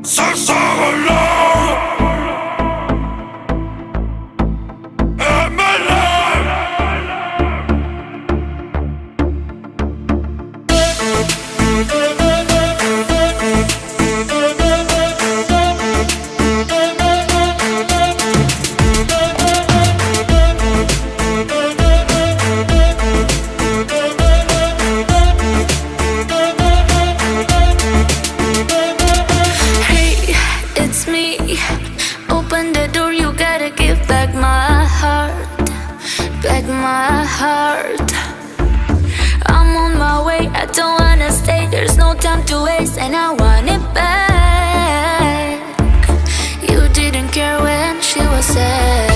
Ça s'envole. Open the door, you gotta give back my heart, back my heart. I'm on my way, I don't wanna stay, there's no time to waste, and I want it back. You didn't care when she was sad.